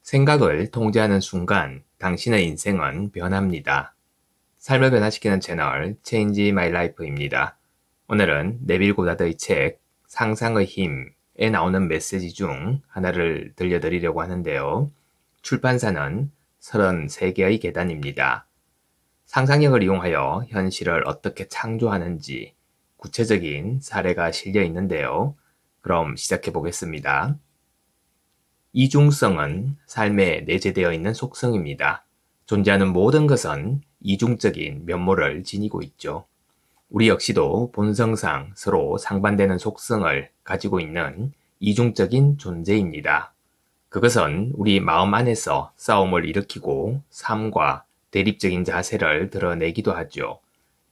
생각을 통제하는 순간 당신의 인생은 변합니다. 삶을 변화시키는 채널 Change My Life입니다. 오늘은 네빌 고다드의 책 상상의 힘에 나오는 메시지 중 하나를 들려드리려고 하는데요. 출판사는 33개의 계단입니다. 상상력을 이용하여 현실을 어떻게 창조하는지 구체적인 사례가 실려 있는데요. 그럼 시작해 보겠습니다. 이중성은 삶에 내재되어 있는 속성입니다. 존재하는 모든 것은 이중적인 면모를 지니고 있죠. 우리 역시도 본성상 서로 상반되는 속성을 가지고 있는 이중적인 존재입니다. 그것은 우리 마음 안에서 싸움을 일으키고 삶과 대립적인 자세를 드러내기도 하죠.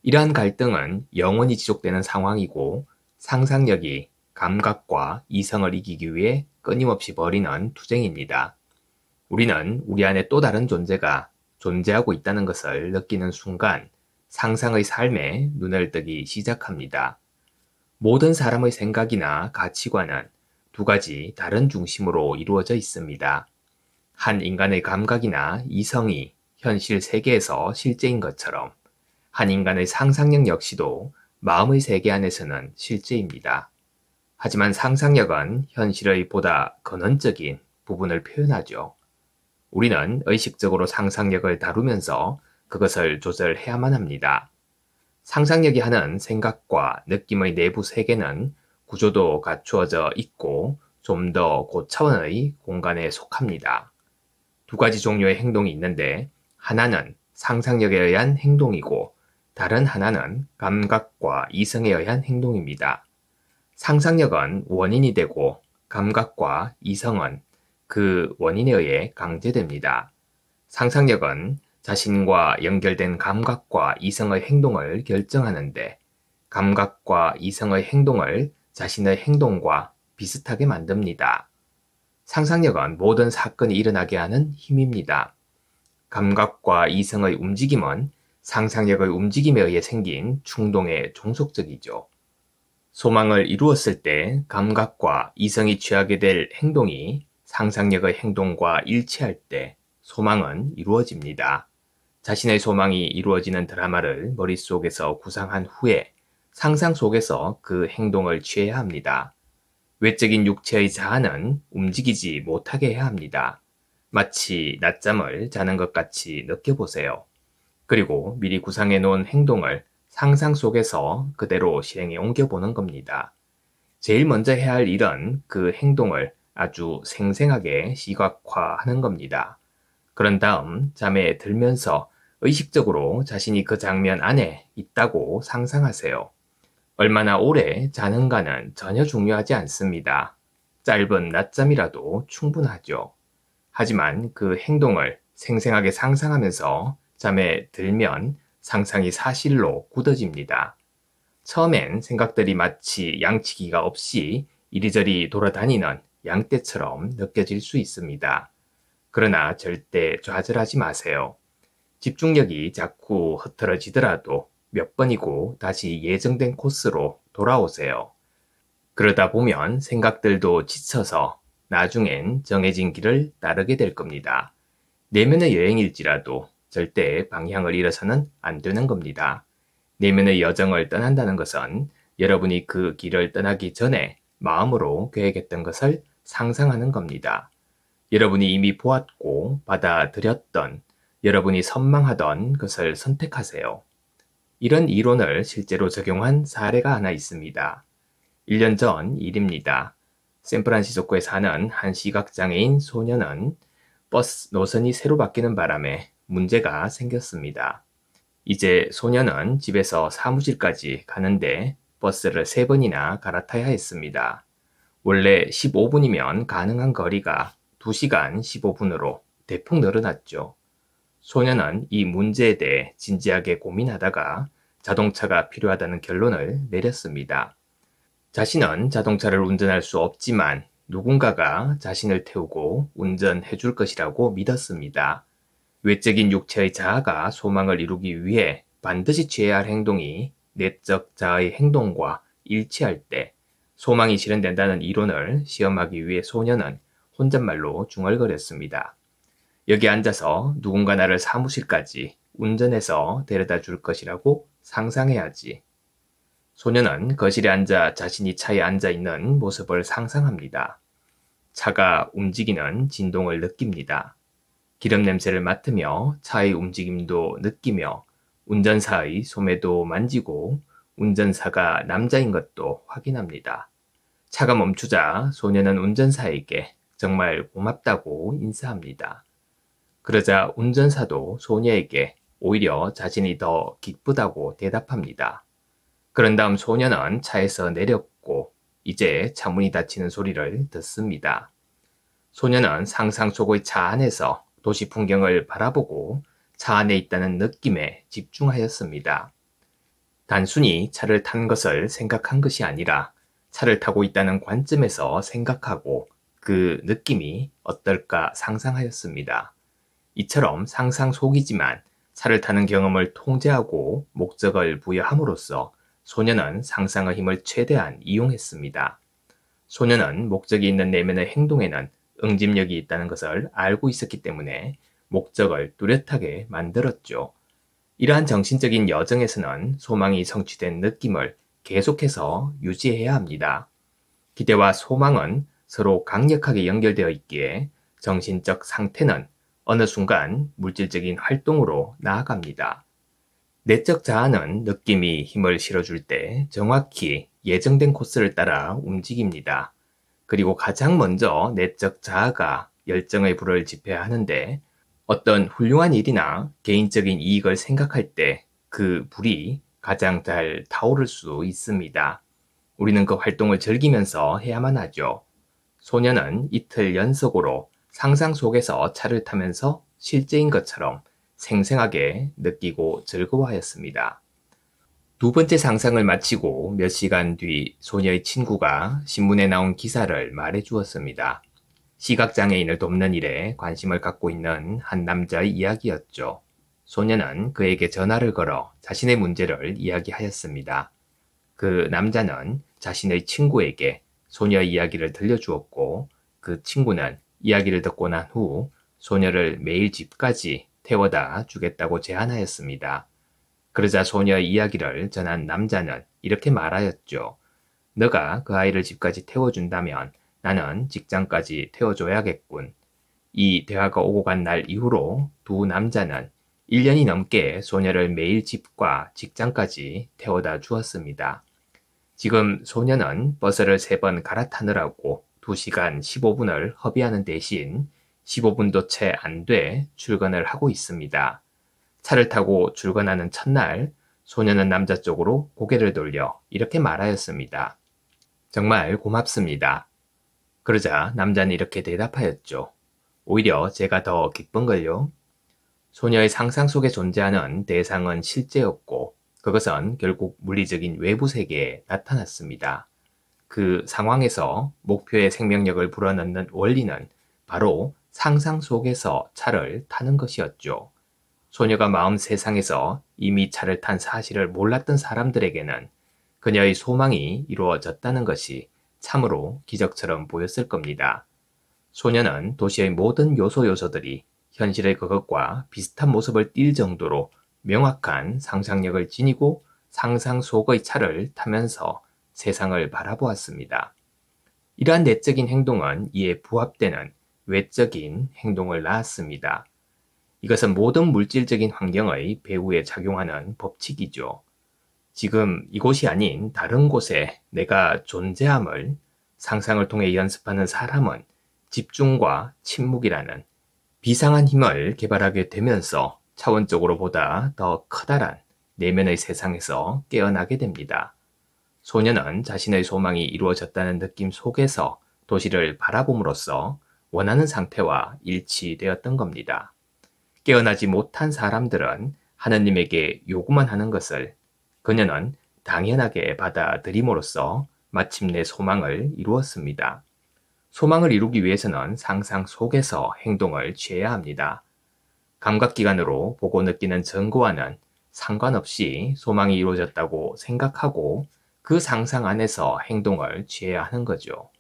이러한 갈등은 영원히 지속되는 상황이고 상상력이 감각과 이성을 이기기 위해 끊임없이 벌이는 투쟁입니다. 우리는 우리 안에 또 다른 존재가 존재하고 있다는 것을 느끼는 순간 상상의 삶에 눈을 뜨기 시작합니다. 모든 사람의 생각이나 가치관은 두 가지 다른 중심으로 이루어져 있습니다. 한 인간의 감각이나 이성이 현실 세계에서 실제인 것처럼 한 인간의 상상력 역시도 마음의 세계 안에서는 실제입니다. 하지만 상상력은 현실의 보다 근원적인 부분을 표현하죠. 우리는 의식적으로 상상력을 다루면서 그것을 조절해야만 합니다. 상상력이 하는 생각과 느낌의 내부 세계는 구조도 갖추어져 있고 좀 더 고차원의 공간에 속합니다. 두 가지 종류의 행동이 있는데 하나는 상상력에 의한 행동이고 다른 하나는 감각과 이성에 의한 행동입니다. 상상력은 원인이 되고 감각과 이성은 그 원인에 의해 강제됩니다. 상상력은 자신과 연결된 감각과 이성의 행동을 결정하는데 감각과 이성의 행동을 자신의 행동과 비슷하게 만듭니다. 상상력은 모든 사건이 일어나게 하는 힘입니다. 감각과 이성의 움직임은 상상력의 움직임에 의해 생긴 충동에 종속적이죠. 소망을 이루었을 때 감각과 이성이 취하게 될 행동이 상상력의 행동과 일치할 때 소망은 이루어집니다. 자신의 소망이 이루어지는 드라마를 머릿속에서 구상한 후에 상상 속에서 그 행동을 취해야 합니다. 외적인 육체의 자아는 움직이지 못하게 해야 합니다. 마치 낮잠을 자는 것 같이 느껴보세요. 그리고 미리 구상해 놓은 행동을 상상 속에서 그대로 실행에 옮겨보는 겁니다. 제일 먼저 해야 할 일은 그 행동을 아주 생생하게 시각화하는 겁니다. 그런 다음 잠에 들면서 의식적으로 자신이 그 장면 안에 있다고 상상하세요. 얼마나 오래 자는가는 전혀 중요하지 않습니다. 짧은 낮잠이라도 충분하죠. 하지만 그 행동을 생생하게 상상하면서 잠에 들면 상상이 사실로 굳어집니다. 처음엔 생각들이 마치 양치기가 없이 이리저리 돌아다니는 양떼처럼 느껴질 수 있습니다. 그러나 절대 좌절하지 마세요. 집중력이 자꾸 흐트러지더라도 몇 번이고 다시 예정된 코스로 돌아오세요. 그러다 보면 생각들도 지쳐서 나중엔 정해진 길을 따르게 될 겁니다. 내면의 여행일지라도 절대 방향을 잃어서는 안 되는 겁니다. 내면의 여정을 떠난다는 것은 여러분이 그 길을 떠나기 전에 마음으로 계획했던 것을 상상하는 겁니다. 여러분이 이미 보았고 받아들였던 여러분이 선망하던 것을 선택하세요. 이런 이론을 실제로 적용한 사례가 하나 있습니다. 1년 전 일입니다. 샌프란시스코에 사는 한 시각장애인 소년은 버스 노선이 새로 바뀌는 바람에 문제가 생겼습니다. 이제 소년은 집에서 사무실까지 가는데 버스를 3번이나 갈아타야 했습니다. 원래 15분이면 가능한 거리가 2시간 15분으로 대폭 늘어났죠. 소년은 이 문제에 대해 진지하게 고민하다가 자동차가 필요하다는 결론을 내렸습니다. 자신은 자동차를 운전할 수 없지만 누군가가 자신을 태우고 운전해 줄 것이라고 믿었습니다. 외적인 육체의 자아가 소망을 이루기 위해 반드시 취해야 할 행동이 내적 자아의 행동과 일치할 때 소망이 실현된다는 이론을 시험하기 위해 소년은 혼잣말로 중얼거렸습니다. 여기 앉아서 누군가 나를 사무실까지 운전해서 데려다 줄 것이라고 상상해야지. 소녀는 거실에 앉아 자신이 차에 앉아 있는 모습을 상상합니다. 차가 움직이는 진동을 느낍니다. 기름 냄새를 맡으며 차의 움직임도 느끼며 운전사의 소매도 만지고 운전사가 남자인 것도 확인합니다. 차가 멈추자 소녀는 운전사에게 정말 고맙다고 인사합니다. 그러자 운전사도 소녀에게 오히려 자신이 더 기쁘다고 대답합니다. 그런 다음 소녀는 차에서 내렸고 이제 차문이 닫히는 소리를 듣습니다. 소녀는 상상 속의 차 안에서 도시 풍경을 바라보고 차 안에 있다는 느낌에 집중하였습니다. 단순히 차를 탄 것을 생각한 것이 아니라 차를 타고 있다는 관점에서 생각하고 그 느낌이 어떨까 상상하였습니다. 이처럼 상상 속이지만 차를 타는 경험을 통제하고 목적을 부여함으로써 소녀는 상상의 힘을 최대한 이용했습니다. 소녀는 목적이 있는 내면의 행동에는 응집력이 있다는 것을 알고 있었기 때문에 목적을 뚜렷하게 만들었죠. 이러한 정신적인 여정에서는 소망이 성취된 느낌을 계속해서 유지해야 합니다. 기대와 소망은 서로 강력하게 연결되어 있기에 정신적 상태는 어느 순간 물질적인 활동으로 나아갑니다. 내적 자아는 느낌이 힘을 실어줄 때 정확히 예정된 코스를 따라 움직입니다. 그리고 가장 먼저 내적 자아가 열정의 불을 지펴야 하는데 어떤 훌륭한 일이나 개인적인 이익을 생각할 때 그 불이 가장 잘 타오를 수 있습니다. 우리는 그 활동을 즐기면서 해야만 하죠. 소녀는 이틀 연속으로 상상 속에서 차를 타면서 실제인 것처럼 생생하게 느끼고 즐거워하였습니다. 두 번째 상상을 마치고 몇 시간 뒤 소녀의 친구가 신문에 나온 기사를 말해 주었습니다. 시각장애인을 돕는 일에 관심을 갖고 있는 한 남자의 이야기였죠. 소녀는 그에게 전화를 걸어 자신의 문제를 이야기하였습니다. 그 남자는 자신의 친구에게 소녀의 이야기를 들려주었고 그 친구는 이야기를 듣고 난 후 소녀를 매일 집까지 태워다 주겠다고 제안하였습니다. 그러자 소녀의 이야기를 전한 남자는 이렇게 말하였죠. 너가 그 아이를 집까지 태워준다면 나는 직장까지 태워줘야겠군. 이 대화가 오고 간 날 이후로 두 남자는 1년이 넘게 소녀를 매일 집과 직장까지 태워다 주었습니다. 지금 소녀는 버스를 3번 갈아타느라고 2시간 15분을 허비하는 대신 15분도 채 안 돼 출근을 하고 있습니다. 차를 타고 출근하는 첫날 소녀는 남자 쪽으로 고개를 돌려 이렇게 말하였습니다. 정말 고맙습니다. 그러자 남자는 이렇게 대답하였죠. 오히려 제가 더 기쁜걸요. 소녀의 상상 속에 존재하는 대상은 실제였고 그것은 결국 물리적인 외부 세계에 나타났습니다. 그 상황에서 목표의 생명력을 불어넣는 원리는 바로 상상 속에서 차를 타는 것이었죠. 소녀가 마음 세상에서 이미 차를 탄 사실을 몰랐던 사람들에게는 그녀의 소망이 이루어졌다는 것이 참으로 기적처럼 보였을 겁니다. 소녀는 도시의 모든 요소들이 현실의 그것과 비슷한 모습을 띌 정도로 명확한 상상력을 지니고 상상 속의 차를 타면서 세상을 바라보았습니다. 이러한 내적인 행동은 이에 부합되는 외적인 행동을 낳았습니다. 이것은 모든 물질적인 환경의 배후에 작용하는 법칙이죠. 지금 이곳이 아닌 다른 곳에 내가 존재함을 상상을 통해 연습하는 사람은 집중과 침묵이라는 비상한 힘을 개발하게 되면서 차원적으로 보다 더 커다란 내면의 세상에서 깨어나게 됩니다. 소녀는 자신의 소망이 이루어졌다는 느낌 속에서 도시를 바라봄으로써 원하는 상태와 일치되었던 겁니다. 깨어나지 못한 사람들은 하느님에게 요구만 하는 것을 그녀는 당연하게 받아들임으로써 마침내 소망을 이루었습니다. 소망을 이루기 위해서는 상상 속에서 행동을 취해야 합니다. 감각기관으로 보고 느끼는 증거와는 상관없이 소망이 이루어졌다고 생각하고 그 상상 안에서 행동을 취해야 하는 거죠.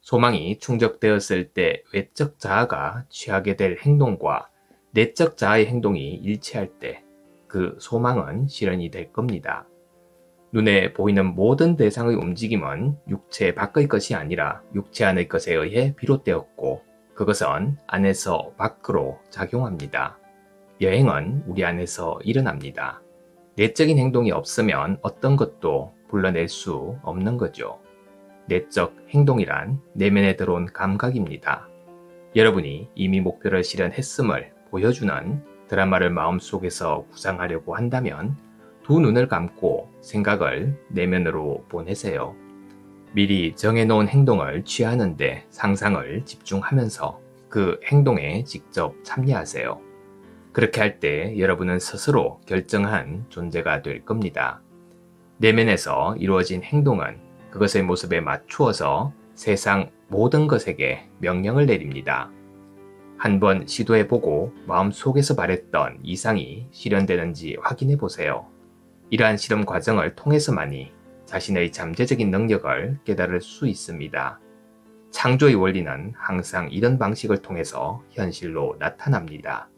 소망이 충족되었을 때 외적 자아가 취하게 될 행동과 내적 자아의 행동이 일치할 때 그 소망은 실현이 될 겁니다. 눈에 보이는 모든 대상의 움직임은 육체 밖의 것이 아니라 육체 안의 것에 의해 비롯되었고 그것은 안에서 밖으로 작용합니다. 여행은 우리 안에서 일어납니다. 내적인 행동이 없으면 어떤 것도 불러낼 수 없는 거죠. 내적 행동이란 내면에 들어온 감각입니다. 여러분이 이미 목표를 실현했음을 보여주는 드라마를 마음속에서 구상하려고 한다면 두 눈을 감고 생각을 내면으로 보내세요. 미리 정해놓은 행동을 취하는데 상상을 집중하면서 그 행동에 직접 참여하세요. 그렇게 할 때 여러분은 스스로 결정한 존재가 될 겁니다. 내면에서 이루어진 행동은 그것의 모습에 맞추어서 세상 모든 것에게 명령을 내립니다. 한번 시도해보고 마음속에서 바랬던 이상이 실현되는지 확인해 보세요. 이러한 실험 과정을 통해서만이 자신의 잠재적인 능력을 깨달을 수 있습니다. 창조의 원리는 항상 이런 방식을 통해서 현실로 나타납니다.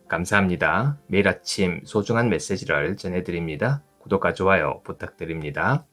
감사합니다. 매일 아침 소중한 메시지를 전해드립니다. 구독과 좋아요 부탁드립니다.